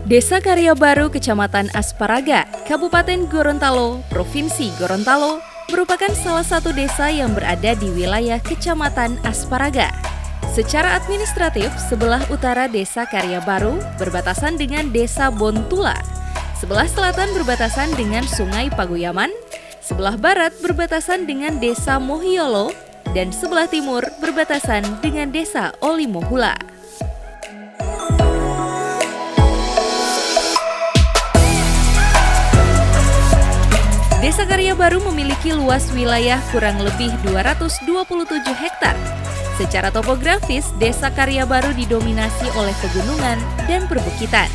Desa Karya Baru, Kecamatan Asparaga, Kabupaten Gorontalo, Provinsi Gorontalo, merupakan salah satu desa yang berada di wilayah Kecamatan Asparaga. Secara administratif, sebelah utara Desa Karya Baru berbatasan dengan Desa Bontula, sebelah selatan berbatasan dengan Sungai Paguyaman, sebelah barat berbatasan dengan Desa Mohiolo, dan sebelah timur berbatasan dengan Desa Olimohula. Desa Karya Baru memiliki luas wilayah kurang lebih 227 hektar. Secara topografis, Desa Karya Baru didominasi oleh pegunungan dan perbukitan,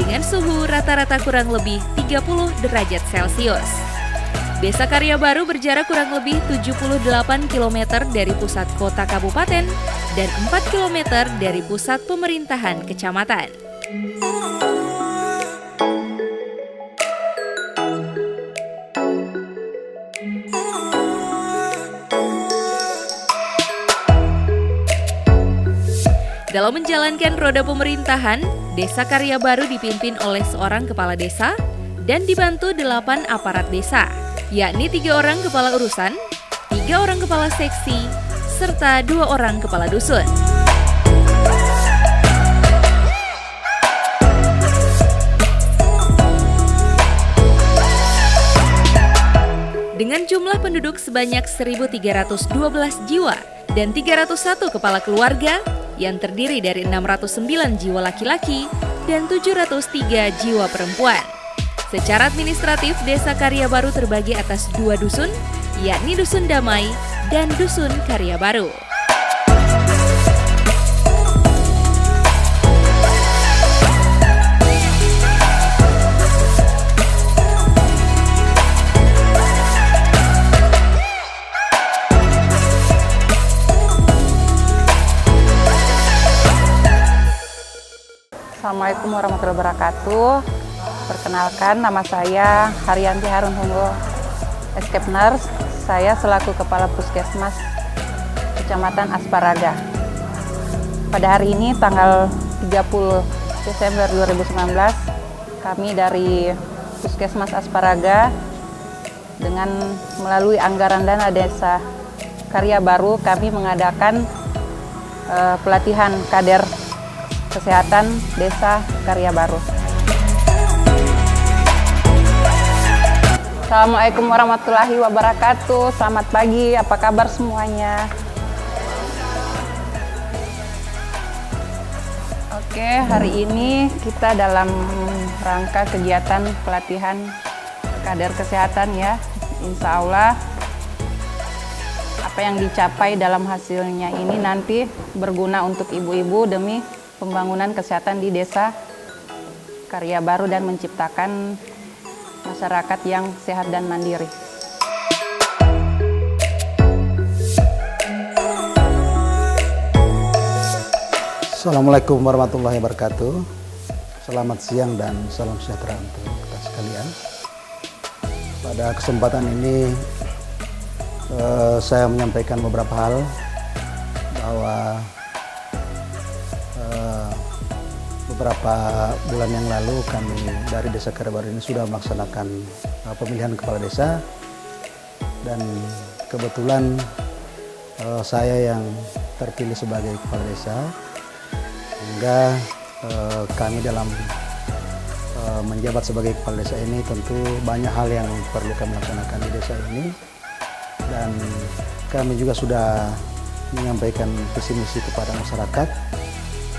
dengan suhu rata-rata kurang lebih 30 derajat Celcius. Desa Karya Baru berjarak kurang lebih 78 km dari pusat kota kabupaten dan 4 km dari pusat pemerintahan kecamatan. Dalam menjalankan roda pemerintahan, Desa Karya Baru dipimpin oleh seorang kepala desa dan dibantu 8 aparat desa, yakni 3 orang kepala urusan, 3 orang kepala seksi, serta 2 orang kepala dusun. Dengan jumlah penduduk sebanyak 1.312 jiwa dan 301 kepala keluarga, yang terdiri dari 609 jiwa laki-laki dan 703 jiwa perempuan. Secara administratif, Desa Karya Baru terbagi atas 2 dusun, yakni Dusun Damai dan Dusun Karya Baru. Assalamualaikum warahmatullahi wabarakatuh. Perkenalkan, nama saya Haryanti Harun Hunggo, Escape Nurse. Saya selaku Kepala Puskesmas Kecamatan Asparaga. Pada hari ini tanggal 30 Desember 2019, kami dari Puskesmas Asparaga dengan melalui anggaran dana Desa Karya Baru, kami mengadakan pelatihan kader Kesehatan Desa Karya Baru. Assalamualaikum warahmatullahi wabarakatuh. Selamat pagi, apa kabar semuanya? Oke, hari ini kita dalam rangka kegiatan pelatihan kader kesehatan ya. Insya Allah apa yang dicapai dalam hasilnya ini nanti berguna untuk ibu-ibu demi pembangunan kesehatan di Desa Karya Baru dan menciptakan masyarakat yang sehat dan mandiri. Assalamualaikum warahmatullahi wabarakatuh. Selamat siang dan salam sejahtera untuk kita sekalian. Pada kesempatan ini saya menyampaikan beberapa hal bahwa beberapa bulan yang lalu kami dari Desa Karya Baru ini sudah melaksanakan pemilihan kepala desa, dan kebetulan saya yang terpilih sebagai kepala desa, sehingga kami dalam menjabat sebagai kepala desa ini tentu banyak hal yang perlu kami laksanakan di desa ini, dan kami juga sudah menyampaikan visi misi kepada masyarakat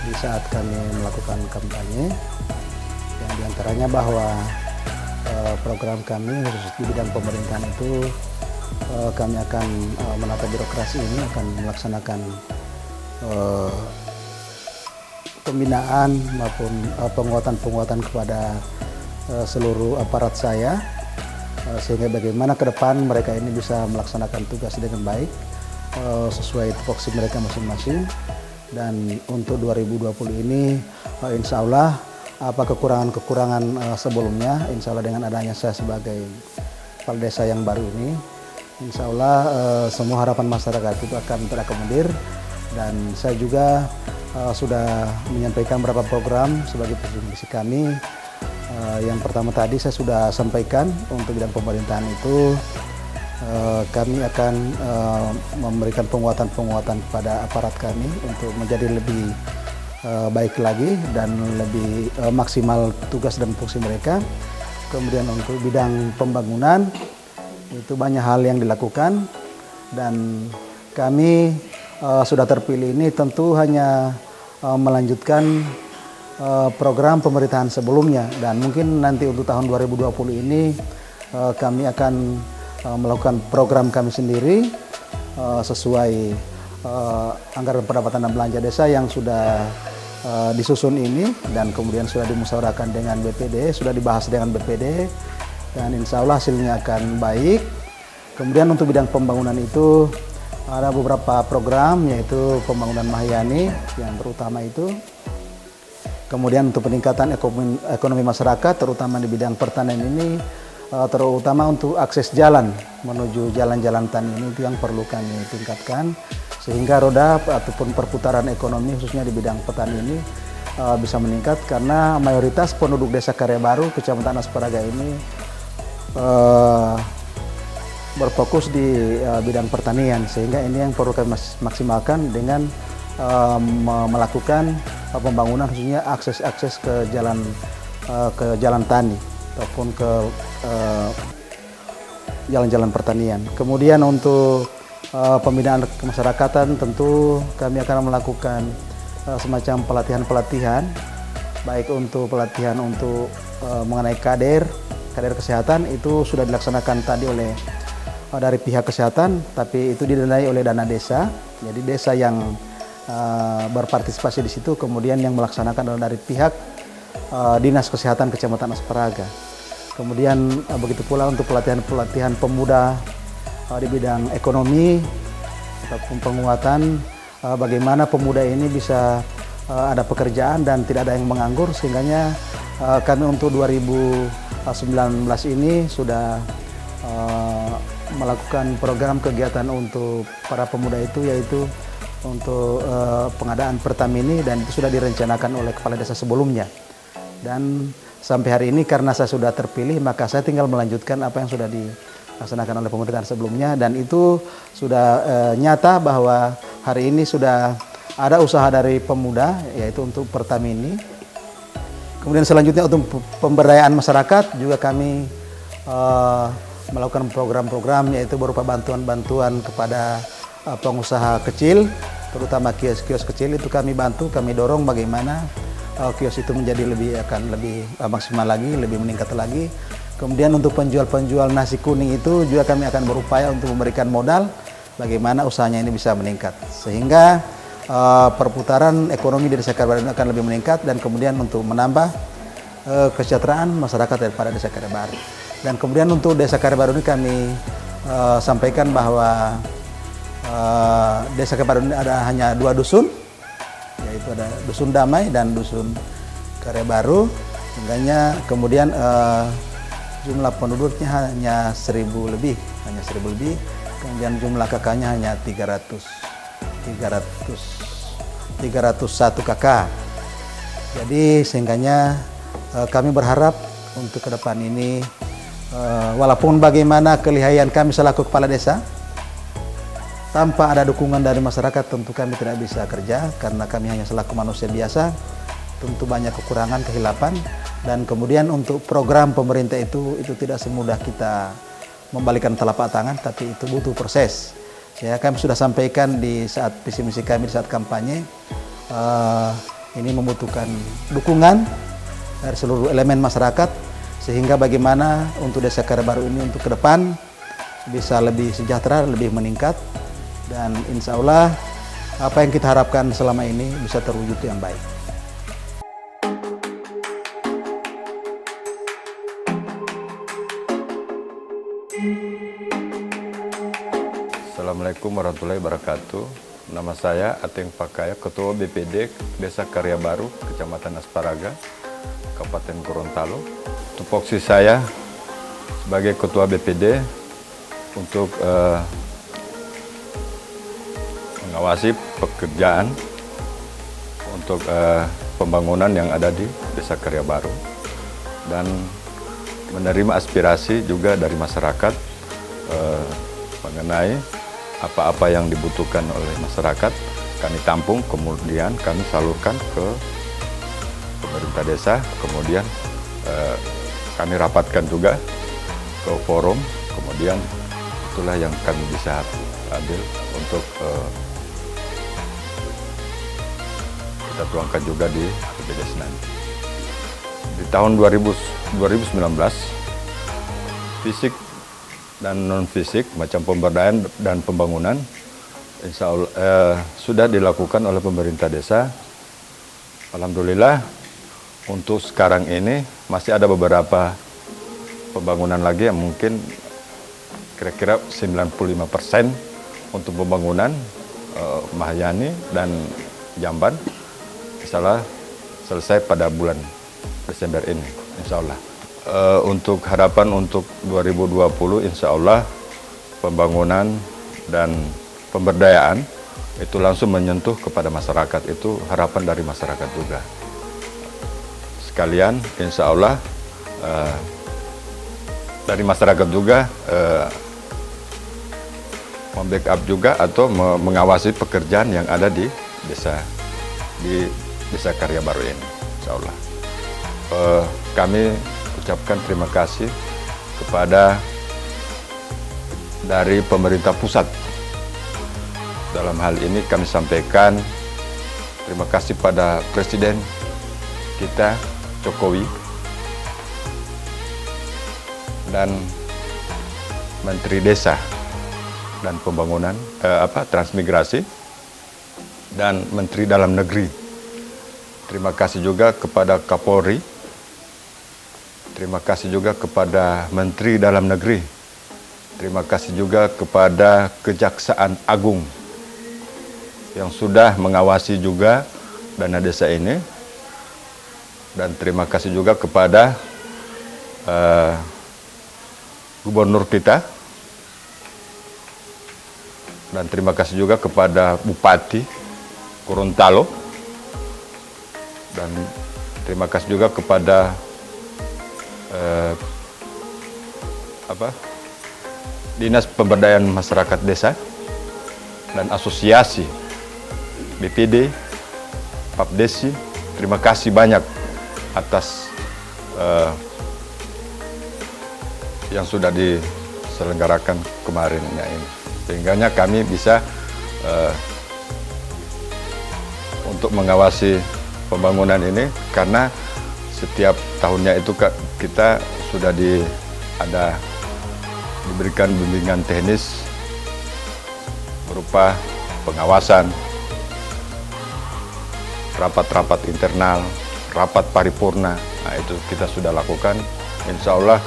di saat kami melakukan kampanye, yang diantaranya bahwa program kami khusus di bidang pemerintahan itu kami akan menata birokrasi ini, akan melaksanakan pembinaan maupun penguatan kepada seluruh aparat saya, sehingga bagaimana ke depan mereka ini bisa melaksanakan tugas dengan baik sesuai tupoksi mereka masing-masing. Dan untuk 2020 ini insya Allah apa kekurangan-kekurangan sebelumnya, insya Allah dengan adanya saya sebagai kepala desa yang baru ini, insya Allah semua harapan masyarakat itu akan terakomodir, dan saya juga sudah menyampaikan beberapa program sebagai visi kami. Yang pertama tadi saya sudah sampaikan untuk bidang pemerintahan itu kami akan memberikan penguatan kepada aparat kami untuk menjadi lebih baik lagi dan lebih maksimal tugas dan fungsi mereka. Kemudian untuk bidang pembangunan itu banyak hal yang dilakukan, dan kami sudah terpilih ini tentu hanya melanjutkan program pemerintahan sebelumnya, dan mungkin nanti untuk tahun 2020 ini kami akan melakukan program kami sendiri sesuai anggaran pendapatan dan belanja desa yang sudah disusun ini, dan kemudian sudah dimusyawarahkan dengan BPD, sudah dibahas dengan BPD, dan insya Allah hasilnya akan baik. Kemudian untuk bidang pembangunan itu ada beberapa program, yaitu pembangunan Mahayani yang terutama itu. Kemudian untuk peningkatan ekonomi masyarakat, terutama di bidang pertanian ini, terutama untuk akses jalan menuju jalan-jalan tani ini, itu yang perlu kami tingkatkan, sehingga roda ataupun perputaran ekonomi khususnya di bidang petani ini bisa meningkat, karena mayoritas penduduk Desa Karya Baru, Kecamatan Asparaga ini berfokus di bidang pertanian, sehingga ini yang perlu kami maksimalkan dengan melakukan pembangunan khususnya akses ke jalan tani ataupun ke jalan-jalan pertanian. Kemudian untuk pembinaan kemasyarakatan tentu kami akan melakukan semacam pelatihan-pelatihan, baik untuk pelatihan untuk mengenai kader kesehatan, itu sudah dilaksanakan tadi oleh dari pihak kesehatan, tapi itu didanai oleh dana desa. Jadi desa yang berpartisipasi di situ, kemudian yang melaksanakan adalah dari pihak Dinas Kesehatan Kecamatan Asparaga. Kemudian begitu pula untuk pelatihan pemuda di bidang ekonomi ataupun penguatan bagaimana pemuda ini bisa ada pekerjaan dan tidak ada yang menganggur, sehingganya kami untuk 2019 ini sudah melakukan program kegiatan untuk para pemuda itu, yaitu untuk pengadaan Pertamini, dan itu sudah direncanakan oleh kepala desa sebelumnya. Dan sampai hari ini karena saya sudah terpilih, maka saya tinggal melanjutkan apa yang sudah dilaksanakan oleh pemerintahan sebelumnya, dan itu sudah nyata bahwa hari ini sudah ada usaha dari pemuda, yaitu untuk Pertamini. Kemudian selanjutnya untuk pemberdayaan masyarakat juga kami melakukan program-program, yaitu berupa bantuan-bantuan kepada pengusaha kecil, terutama kios-kios kecil. Itu kami bantu, kami dorong bagaimana kios itu menjadi lebih maksimal lagi, lebih meningkat lagi. Kemudian untuk penjual-penjual nasi kuning itu juga kami akan berupaya untuk memberikan modal bagaimana usahanya ini bisa meningkat, sehingga perputaran ekonomi di Desa Karya Baru akan lebih meningkat, dan kemudian untuk menambah kesejahteraan masyarakat daripada Desa Karya Baru. Dan kemudian untuk Desa Karya Baru ini kami sampaikan bahwa Desa Karya Baru ini ada hanya 2 dusun, yaitu ada Dusun Damai dan Dusun Karya Baru. Sehingga kemudian jumlah penduduknya hanya 1.000 lebih, kemudian jumlah kakaknya hanya 301 kakak. Jadi sehingga kami berharap untuk ke depan ini, walaupun bagaimana kelihayan kami selaku kepala desa, tanpa ada dukungan dari masyarakat tentu kami tidak bisa kerja, karena kami hanya selaku manusia biasa, tentu banyak kekurangan, kehilapan. Dan kemudian untuk program pemerintah itu tidak semudah kita membalikan telapak tangan, tapi itu butuh proses. Ya, kami sudah sampaikan di saat visi misi kami di saat kampanye, ini membutuhkan dukungan dari seluruh elemen masyarakat, sehingga bagaimana untuk Desa Karya Baru ini untuk ke depan bisa lebih sejahtera, lebih meningkat, dan insya Allah apa yang kita harapkan selama ini bisa terwujud yang baik. Assalamualaikum warahmatullahi wabarakatuh. Nama saya Ateng Pakaya, Ketua BPD Desa Karya Baru, Kecamatan Asparaga, Kabupaten Gorontalo. Tupoksi saya sebagai Ketua BPD untuk mengawasi pekerjaan untuk pembangunan yang ada di Desa Karya Baru dan menerima aspirasi juga dari masyarakat mengenai apa-apa yang dibutuhkan oleh masyarakat. Kami tampung, kemudian kami salurkan ke pemerintah desa, kemudian kami rapatkan juga ke forum, kemudian itulah yang kami bisa ambil untuk kita tuangkan juga di BPD nanti. Di tahun 2019, fisik dan non-fisik, macam pemberdayaan dan pembangunan, insya Allah sudah dilakukan oleh pemerintah desa. Alhamdulillah, untuk sekarang ini masih ada beberapa pembangunan lagi yang mungkin kira-kira 95% untuk pembangunan Mahayani dan Jamban, insya Allah selesai pada bulan Desember ini, insya Allah. Untuk harapan untuk 2020, insya Allah pembangunan dan pemberdayaan itu langsung menyentuh kepada masyarakat, itu harapan dari masyarakat juga. Sekalian, insya Allah dari masyarakat juga membackup juga atau mengawasi pekerjaan yang ada di Desa Karya Baru ini, insya Allah. Kami ucapkan terima kasih kepada dari pemerintah pusat. Dalam hal ini kami sampaikan terima kasih pada Presiden kita Jokowi dan Menteri Desa dan Pembangunan Transmigrasi dan Menteri Dalam Negeri. Terima kasih juga kepada Kapolri. Terima kasih juga kepada Menteri Dalam Negeri. Terima kasih juga kepada Kejaksaan Agung yang sudah mengawasi juga dana desa ini. Dan terima kasih juga kepada Gubernur kita. Dan terima kasih juga kepada Bupati Gorontalo. Dan terima kasih juga kepada Dinas Pemberdayaan Masyarakat Desa dan Asosiasi BPD, Papdesi. Terima kasih banyak atas yang sudah diselenggarakan kemarin ini. Sehingganya kami bisa untuk mengawasi pembangunan ini, karena setiap tahunnya itu kita sudah diberikan bimbingan teknis berupa pengawasan, rapat-rapat internal, rapat paripurna. Nah, itu kita sudah lakukan. Insya Allah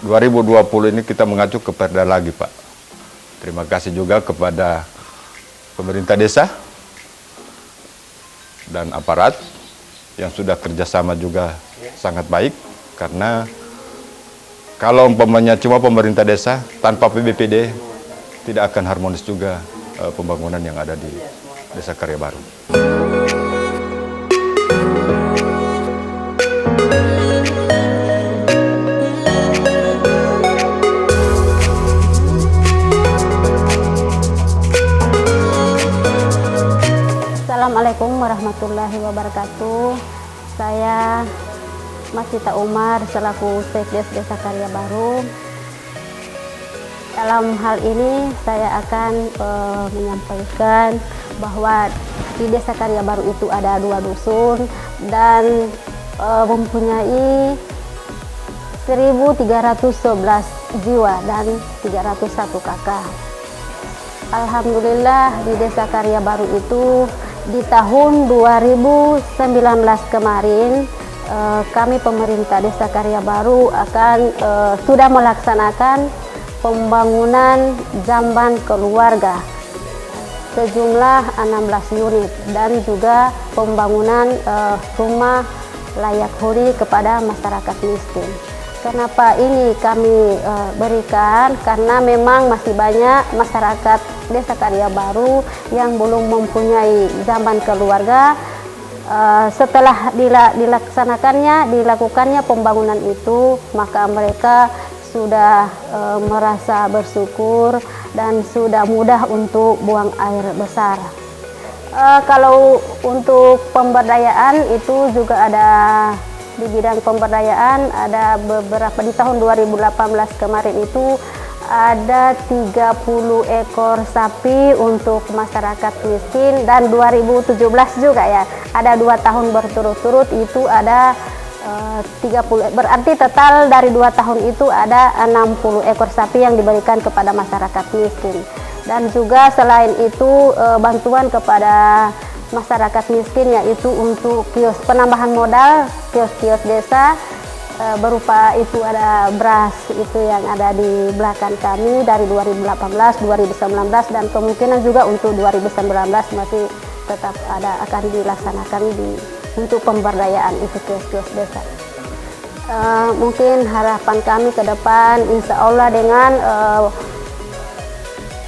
2020 ini kita mengacu ke Perda lagi, Pak. Terima kasih juga kepada pemerintah desa dan aparat yang sudah kerjasama juga sangat baik, karena kalau umpamanya cuma pemerintah desa tanpa BPD tidak akan harmonis juga pembangunan yang ada di Desa Karya Baru. Assalamualaikum warahmatullahi wabarakatuh. Saya Masita Umar selaku Sekdes Desa Karya Baru. Dalam hal ini saya akan menyampaikan bahwa di Desa Karya Baru itu ada 2 dusun dan mempunyai 1.311 jiwa dan 301 kakak. Alhamdulillah di Desa Karya Baru itu di tahun 2019 kemarin kami pemerintah Desa Karya Baru sudah melaksanakan pembangunan jamban keluarga sejumlah 16 unit dan juga pembangunan rumah layak huni kepada masyarakat miskin. Kenapa ini kami berikan? Karena memang masih banyak masyarakat Desa Karya Baru yang belum mempunyai jamban keluarga. Setelah dilakukannya pembangunan itu, maka mereka sudah merasa bersyukur dan sudah mudah untuk buang air besar. Kalau untuk pemberdayaan itu juga ada. Di bidang pemberdayaan ada beberapa, di tahun 2018 kemarin itu ada 30 ekor sapi untuk masyarakat miskin, dan 2017 juga ya, ada 2 tahun berturut-turut itu ada 30, berarti total dari 2 tahun itu ada 60 ekor sapi yang diberikan kepada masyarakat miskin. Dan juga selain itu bantuan kepada masyarakat miskin, yaitu untuk kios penambahan modal kios-kios desa, berupa itu ada beras itu yang ada di belakang kami dari 2018, 2019 dan kemungkinan juga untuk 2019 masih tetap ada, akan dilaksanakan untuk pemberdayaan itu kios-kios desa. Mungkin harapan kami ke depan, insya Allah dengan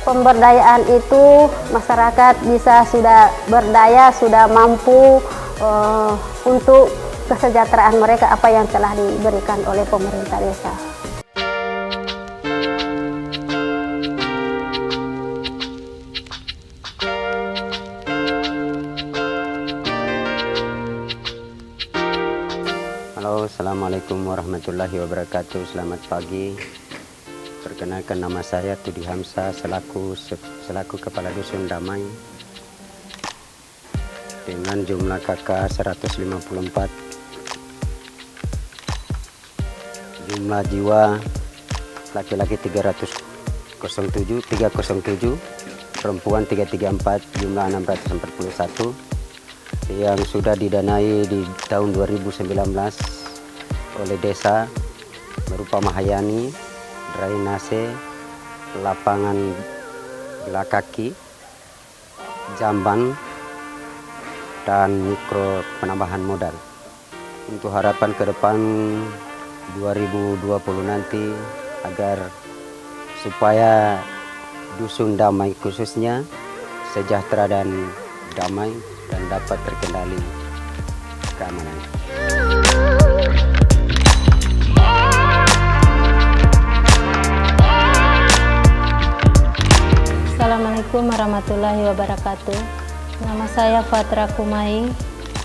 pemberdayaan itu masyarakat bisa sudah berdaya, sudah mampu untuk kesejahteraan mereka apa yang telah diberikan oleh pemerintah desa. Halo, assalamualaikum warahmatullahi wabarakatuh. Selamat pagi. Perkenalkan, nama saya Tudi Hamzah selaku Kepala Dusun Damai dengan jumlah KK 154, jumlah jiwa laki-laki 307, perempuan 334, jumlah 641 yang sudah didanai di tahun 2019 oleh desa berupa Mahayani, drainase, lapangan bola kaki, jamban, dan mikro penambahan modal. Untuk harapan ke depan 2020 nanti agar supaya Dusun Damai khususnya sejahtera dan damai dan dapat terkendali keamanan. Assalamualaikum warahmatullahi wabarakatuh. Nama saya Fatra Kumai.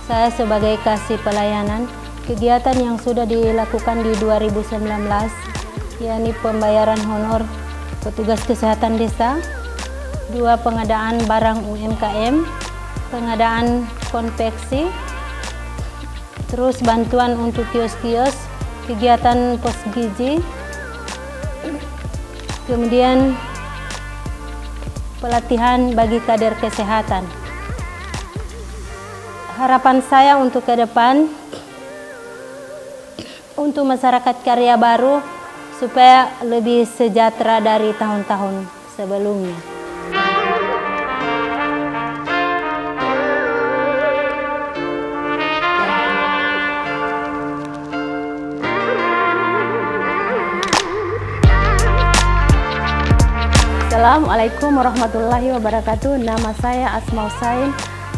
Saya sebagai kasih pelayanan kegiatan yang sudah dilakukan di 2019, yakni pembayaran honor petugas kesehatan desa, 2 pengadaan barang UMKM, pengadaan konveksi, terus bantuan untuk kios-kios, kegiatan pos gizi, kemudian pelatihan bagi kader kesehatan. Harapan saya untuk ke depan, untuk masyarakat Karya Baru supaya lebih sejahtera dari tahun-tahun sebelumnya. Assalamualaikum warahmatullahi wabarakatuh. Nama saya Asma Husain.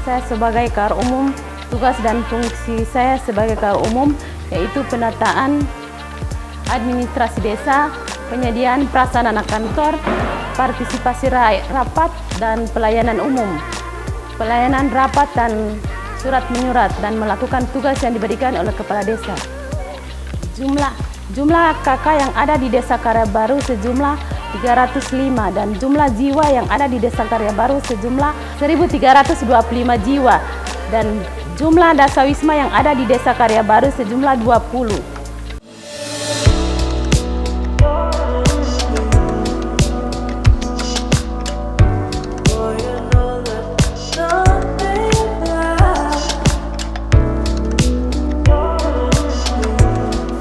Saya sebagai KAR Umum, tugas dan fungsi saya sebagai KAR Umum yaitu penataan administrasi desa, penyediaan prasarana kantor, partisipasi rapat dan pelayanan umum, pelayanan rapat dan surat menyurat, dan melakukan tugas yang diberikan oleh kepala desa. Jumlah KK yang ada di Desa Karya Baru sejumlah 305 dan jumlah jiwa yang ada di Desa Karya Baru sejumlah 1.325 jiwa, dan jumlah dasawisma yang ada di Desa Karya Baru sejumlah 20.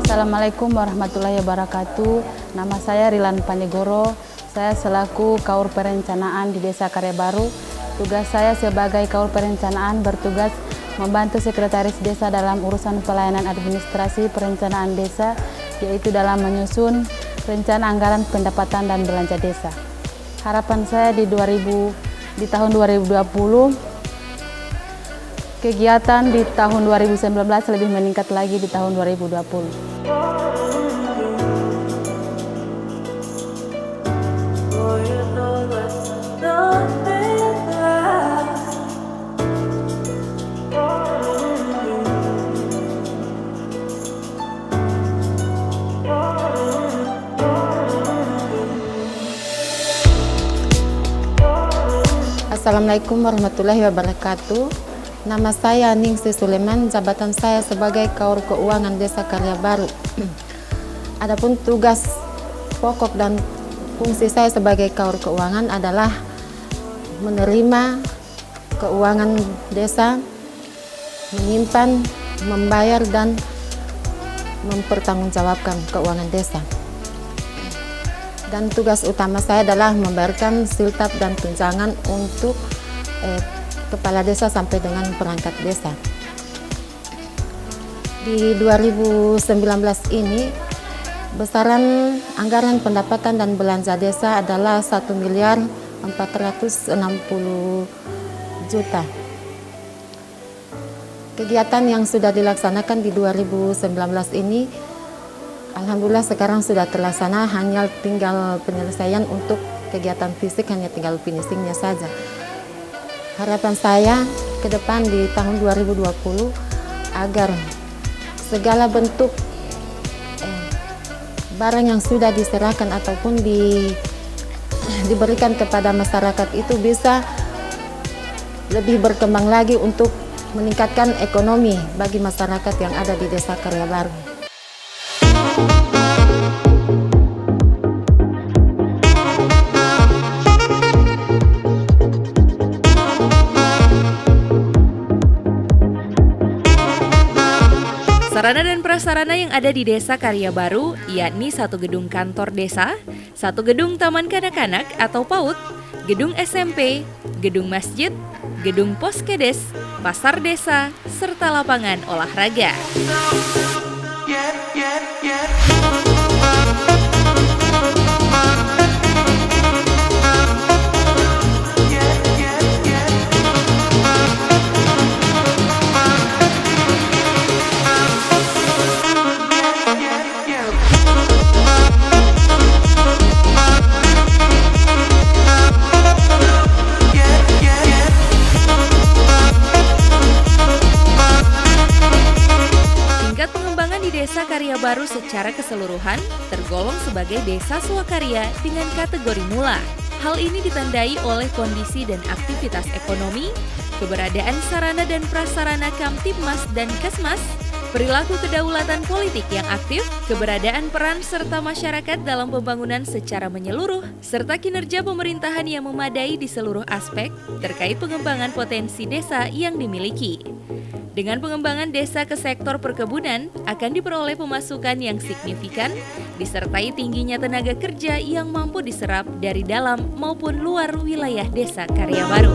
Assalamualaikum warahmatullahi wabarakatuh. Nama saya Rilan Panjegoro. Saya selaku Kaur Perencanaan di Desa Karya Baru. Tugas saya sebagai Kaur Perencanaan bertugas membantu Sekretaris Desa dalam urusan pelayanan administrasi perencanaan desa yaitu dalam menyusun rencana anggaran pendapatan dan belanja desa. Harapan saya di tahun 2020, kegiatan di tahun 2019 lebih meningkat lagi di tahun 2020. Assalamualaikum warahmatullahi wabarakatuh. Nama saya Ningsi Suleman, jabatan saya sebagai Kaur Keuangan Desa Karya Baru. Adapun tugas pokok dan fungsi saya sebagai Kaur Keuangan adalah menerima keuangan desa, menyimpan, membayar, dan mempertanggungjawabkan keuangan desa. Dan tugas utama saya adalah membayarkan siltap dan tunjangan untuk kepala desa sampai dengan perangkat desa. Di 2019 ini, besaran anggaran pendapatan dan belanja desa adalah 1.460.000.000. Kegiatan yang sudah dilaksanakan di 2019 ini, alhamdulillah sekarang sudah terlaksana, hanya tinggal penyelesaian untuk kegiatan fisik, hanya tinggal finishingnya saja. Harapan saya ke depan di tahun 2020 agar segala bentuk barang yang sudah diserahkan ataupun diberikan kepada masyarakat itu bisa lebih berkembang lagi untuk meningkatkan ekonomi bagi masyarakat yang ada di Desa Karya Baru. Sarana dan prasarana yang ada di Desa Karya Baru, yakni 1 gedung kantor desa, 1 gedung taman kanak-kanak atau PAUD, gedung SMP, gedung masjid, gedung poskedes, pasar desa, serta lapangan olahraga. Desa Karya Baru secara keseluruhan tergolong sebagai desa swakarya dengan kategori mula. Hal ini ditandai oleh kondisi dan aktivitas ekonomi, keberadaan sarana dan prasarana Kamtibmas dan Kesmas, perilaku kedaulatan politik yang aktif, keberadaan peran serta masyarakat dalam pembangunan secara menyeluruh, serta kinerja pemerintahan yang memadai di seluruh aspek terkait pengembangan potensi desa yang dimiliki. Dengan pengembangan desa ke sektor perkebunan, akan diperoleh pemasukan yang signifikan, disertai tingginya tenaga kerja yang mampu diserap dari dalam maupun luar wilayah Desa Karya Baru.